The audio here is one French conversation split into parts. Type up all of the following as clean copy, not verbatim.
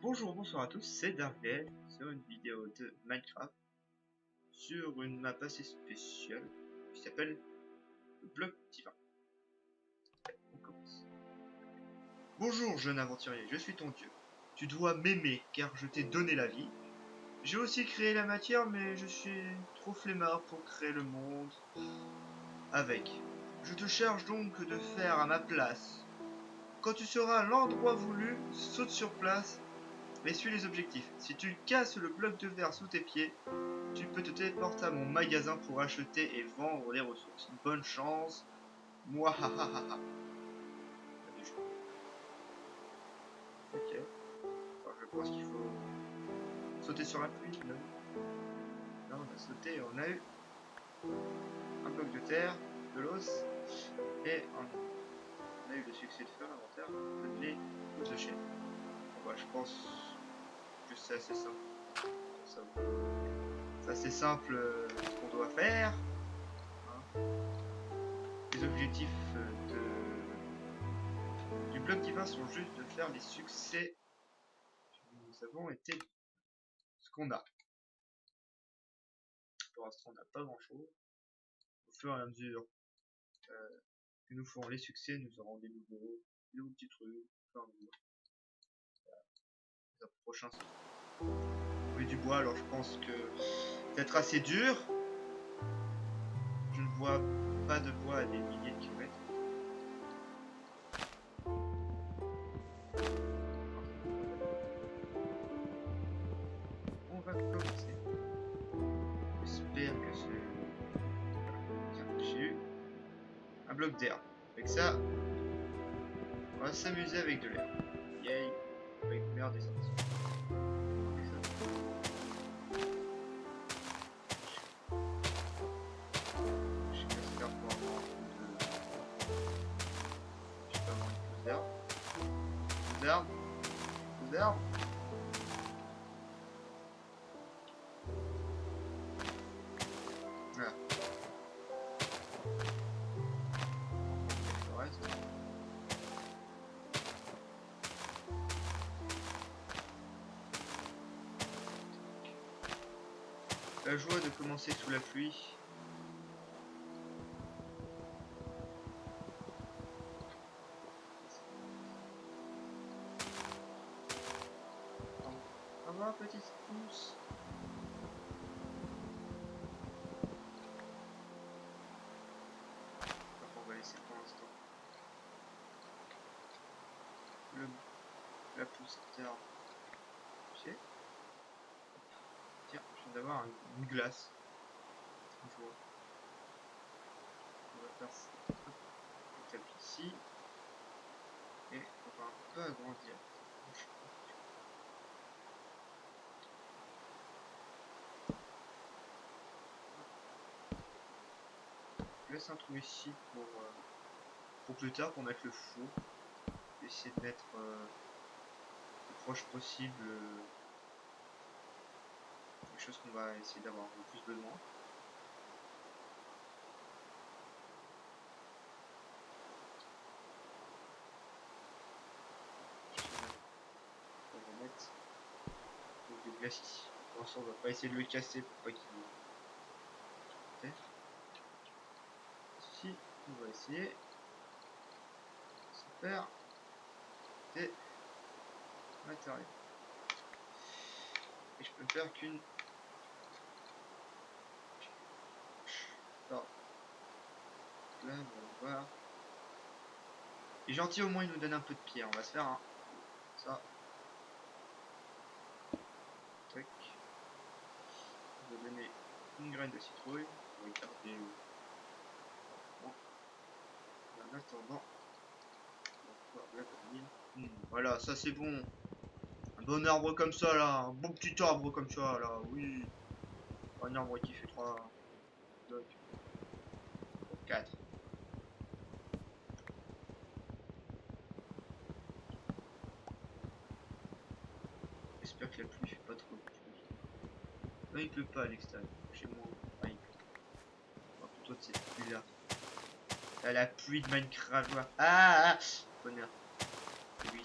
Bonjour, bonsoir à tous, c'est Darvel sur une vidéo de Minecraft sur une map assez spéciale qui s'appelle le bloc divin. On commence. Bonjour jeune aventurier, je suis ton dieu. Tu dois m'aimer car je t'ai donné la vie. J'ai aussi créé la matière mais je suis trop flemmard pour créer le monde avec. Je te charge donc de faire à ma place. Quand tu seras à l'endroit voulu, saute sur place et suis les objectifs. Si tu casses le bloc de verre sous tes pieds, tu peux te téléporter à mon magasin pour acheter et vendre les ressources. Bonne chance. Mouahahaha. Ok. Alors je pense qu'il faut sauter sur la pluie. Là on a sauté, on a eu un bloc de terre, de l'os et on a eu le succès de faire l'inventaire de lait de chien. Bon, bah, je pense que c'est assez simple. C'est assez simple ce qu'on doit faire. Les objectifs du bloc divin sont juste de faire les succès que nous avons été ce qu'on a. Pour l'instant, on n'a pas grand chose. Au fur et à mesure que nous ferons les succès, nous aurons des nouveaux petits trucs. Enfin, les prochains oui, du bois, alors je pense que ça va être assez dur. Je ne vois pas de bois à des milliers de kilomètres. On va commencer. J'espère que tiens, j'ai eu un bloc d'air. Avec ça, on va s'amuser avec de l'air. Yay! Avec une meilleure descente. J'espère pouvoir avoir un peu de... Je peux avoir une pousse d'herbe. Pousse d'herbe. Pousse d'herbe. Voilà. Le reste. La joie de commencer sous la pluie. Au revoir, petite pousse. On va laisser pour l'instant la pousse d'herbe. Ok. Tiens, je viens d'avoir une glace. On va faire ça. On tape ici. Et on va un peu agrandir. Je laisse un trou ici pour plus tard, pour mettre le four. Essayer de mettre le proche possible les choses qu'on va essayer d'avoir le plus besoin. On va mettre de glace ici. Pour l'instant, on va pas essayer de le casser pour pas qu'il... Ici, on va essayer. Super. Des matériaux. Et je peux faire qu'une... Là, on va voir. Il est gentil, au moins il nous donne un peu de pierre. On va se faire un... Ça. Tac. On va donner une graine de citrouille. On va garder... Bon. En attendant... On va la vanille. Voilà, ça c'est bon. Un bon arbre comme ça là. Un bon petit arbre comme ça là. Oui. Un arbre qui fait 3... 2, 4. J'espère que la pluie fait pas trop de pluie. Non, il pleut pas à l'extérieur. Chez moi, il pleut. Enfin, plutôt de cette pluie là. Ah, la pluie de Minecraft. Ah, bonheur. Oui.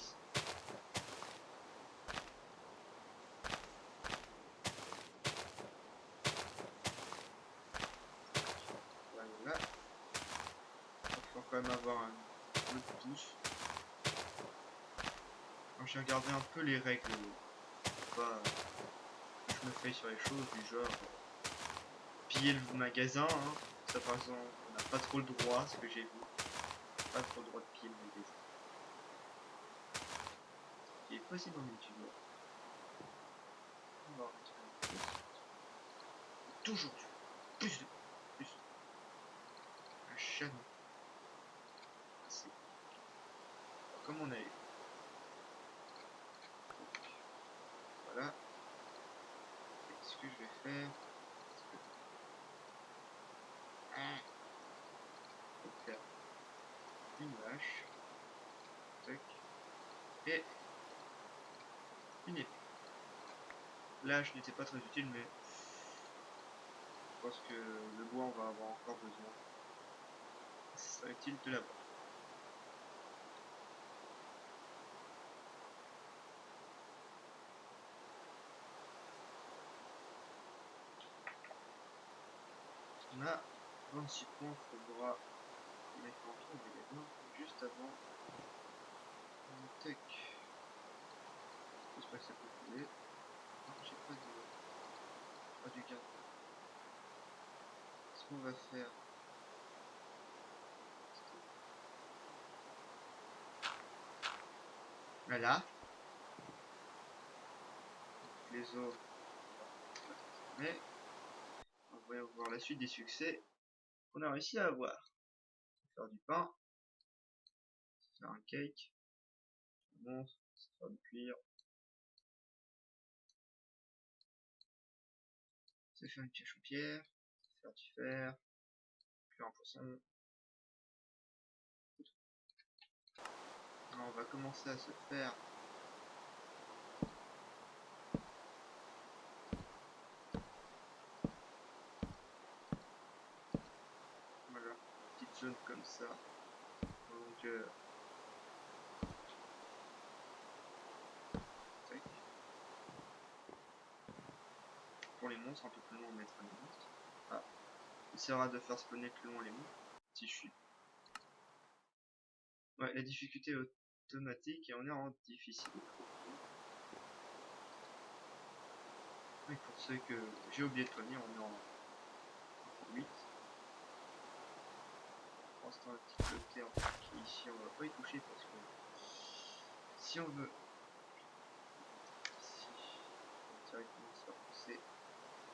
quand même avoir un peu de pouce. Quand j'ai regardé un peu les règles, pas que je me fais sur les choses du genre piller le magasin, hein. Ça par exemple, on n'a pas trop le droit, ce que j'ai vu, pas trop le droit de piller le magasin. Ce qui est possible en multijoueur. On va rentrer un peu. Toujours plus de plus. Un chanon. Assez. Comme on a eu. Voilà. Et ce que je vais faire. Je vais faire une hache. Tac. Et une épée. L'âge n'était pas très utile, mais je pense que le bois on va avoir encore besoin. Ce serait utile de l'avoir. On a 26 points, il faudra mettre en tour des gamins juste avant. Tac. J'espère que ça peut couler. Non, j'ai pas du garde. Ce qu'on va faire. Voilà. Les autres. Mais on va voir la suite des succès qu'on a réussi à avoir. Faire du pain. Faire un cake. Bon, faire du cuir. C'est faire une pioche en pierre. Faire du fer. Cuire un poisson. Alors on va commencer à se faire voilà, petite zone comme ça. Donc tac. Pour les monstres, un peu plus loin on mettra les monstres. Ah, il essaiera de faire spawner plus loin les monstres. Si je suis. Ouais, la difficulté est automatique et on est en difficile. Et pour ceux que j'ai oublié de prévenir, on est en 8. Pour l'instant, un petit côté qui ici, on va pas y toucher parce que si on veut ici, on va directement se faire pousser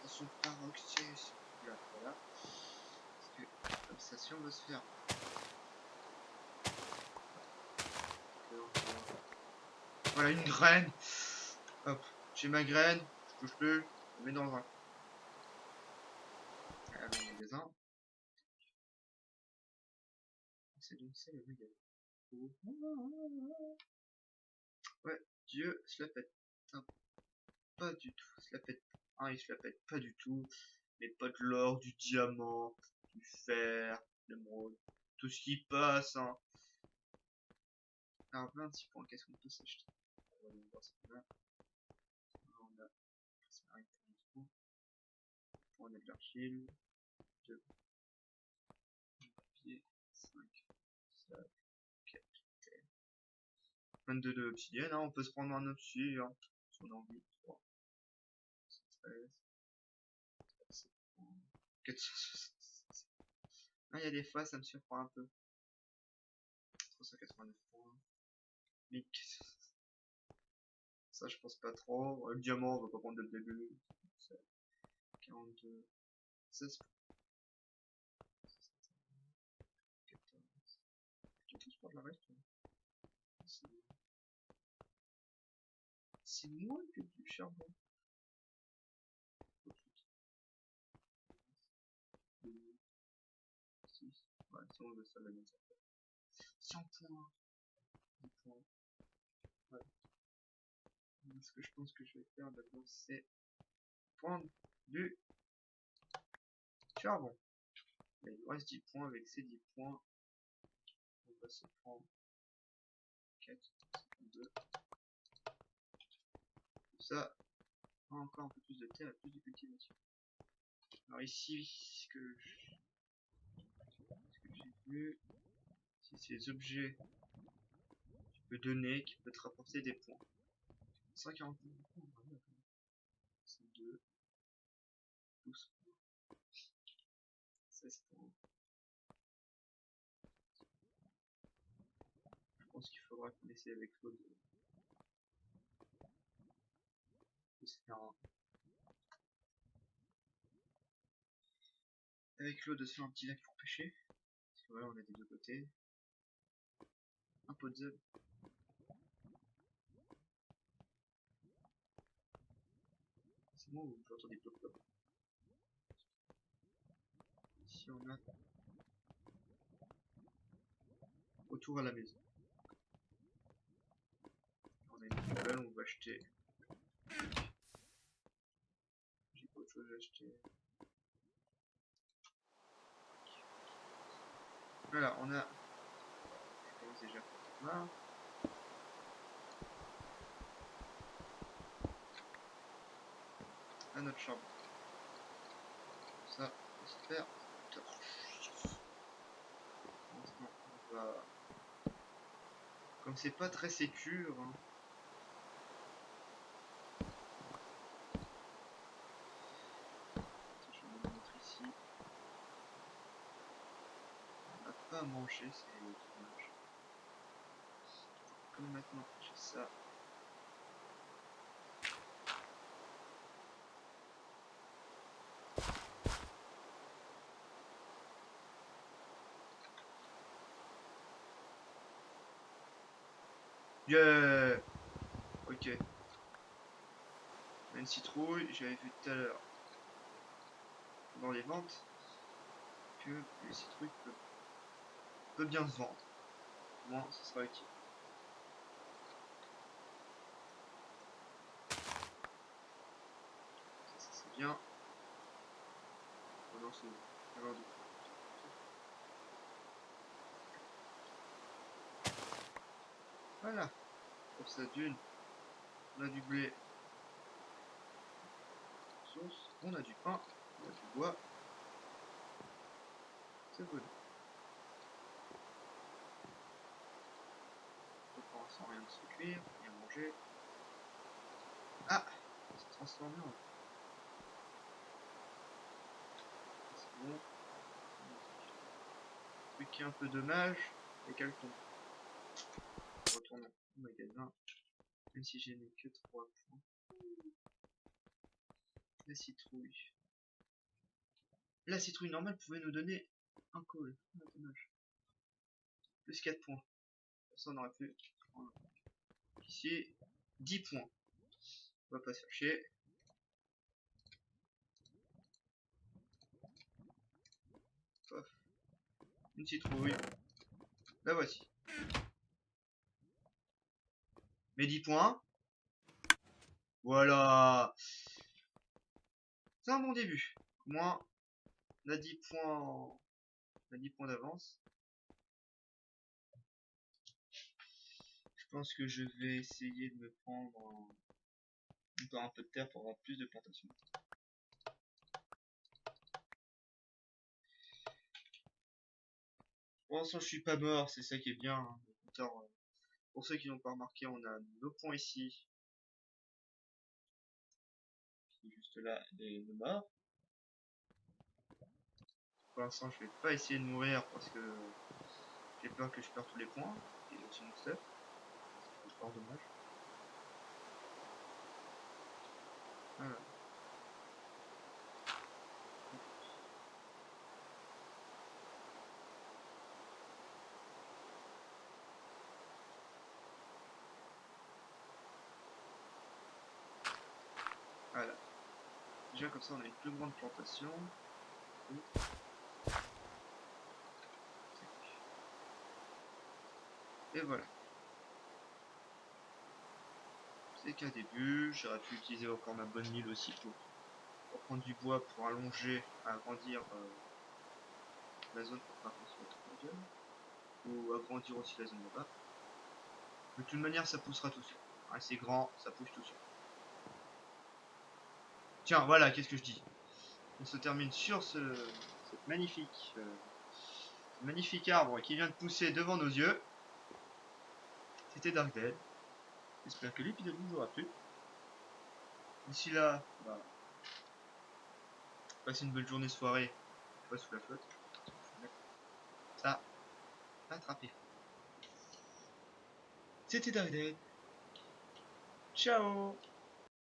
dans son paroxysme. Là, voilà. Parce que comme ça, si on veut se faire voilà une graine. Hop, j'ai ma graine, je touche plus, je mets dans un. Allez, on magasin. C'est donc ça le magasin. Ouais, Dieu, se la pète. Pas du tout, se la pète. Ah, il se la pète pas du tout. Mais pas de l'or, du diamant, du fer, de l'émeraude, tout ce qui passe, hein. Alors, 26 points, qu'est-ce qu'on peut s'acheter? On va voir ce qu'on a. On a on a de l'argile, 2 papier, 5, 7, 4, 22 de l'obsidienne, hein. On peut se prendre un obsidienne, hein, si on a envie. 3, 13, 466. Ah, il y a des fois, ça me surprend un peu. 389 points. Mic. Ça, je pense pas trop. Le diamant, on va pas prendre dès le début. 42, 16 points. 14. Tu touches pas de la reste. C'est moins que du charbon. 6. Ouais, si on veut ça, la même ça. 100 points. 10 points. Ouais. Ce que je pense que je vais faire d'abord, c'est prendre du charbon. Il nous reste 10 points. Avec ces 10 points, on va se prendre 4, 52. Ça, encore un peu plus de terre et plus de cultivation. Alors ici, ce que j'ai vu, ces objets que tu peux donner, qui peut te rapporter des points. 140 points, c'est 2, 12 points, 16 points. Je pense qu'il faudra qu'on essaie avec Claude de se faire un petit lac pour pêcher. Parce que voilà, on a des deux côtés. Un puzzle. C'est moi où j'entends des pop pop. Ici on a autour à la maison. On a une poubelle, on va acheter. J'ai pas autre chose à acheter. Voilà, on a. Je commence déjà par là. À notre chambre. Ça, j'espère. On va. Comme c'est pas très sécure. Hein. Je vais me mettre ici. On n'a pas à manger, c'est dommage. Comme maintenant, j'ai ça. Yeah. Ok. On a une citrouille, j'avais vu tout à l'heure dans les ventes que les citrouilles peuvent bien se vendre. Moi, ce sera utile. Ça c'est bien. Oh non, c'est bon. Voilà. Pour ça d'une, on a du blé. Sauce, on a du pain, on a du bois. C'est bon. On prend sans rien de se cuire, rien manger. Ah, ça s'est transformé en. C'est bon. Ce qui est un peu dommage, c'est qu'elle tombe. Retournons au magasin. Même si j'ai mis que 3 points. La citrouille. La citrouille normale pouvait nous donner un call. Ah, dommage. Plus 4 points. Ça on aurait pu prendre ici 10 points. On va pas se faire chier. Pof. Une citrouille. La voici. Mais 10 points. Voilà. C'est un bon début. Au moins, on a 10 points, on a 10 points d'avance. Je pense que je vais essayer de me prendre encore un peu de terre pour avoir plus de plantations. Pour l'instant, je suis pas mort, c'est ça qui est bien. Hein. Pour ceux qui n'ont pas remarqué, on a nos points ici. Juste là, nos morts. Pour l'instant, je vais pas essayer de mourir parce que j'ai peur que je perde tous les points. Et aussi mon stuff. C'est fort dommage. Voilà. Voilà. Déjà comme ça on a une plus grande plantation. Et voilà. C'est qu'un début, j'aurais pu utiliser encore ma bonne mine aussi pour prendre du bois pour allonger, agrandir la zone pour pas construire trop de ou agrandir aussi la zone là-bas. De toute manière ça poussera tout seul. Ah, c'est grand, ça pousse tout seul. Tiens, voilà, qu'est-ce que je dis. On se termine sur cette magnifique magnifique arbre qui vient de pousser devant nos yeux. C'était Dark Dead. J'espère que l'épisode vous aura plu. D'ici là, bah, passez une bonne journée, soirée, pas sous la flotte. Ça, attrapé. C'était Dark Dead. Ciao.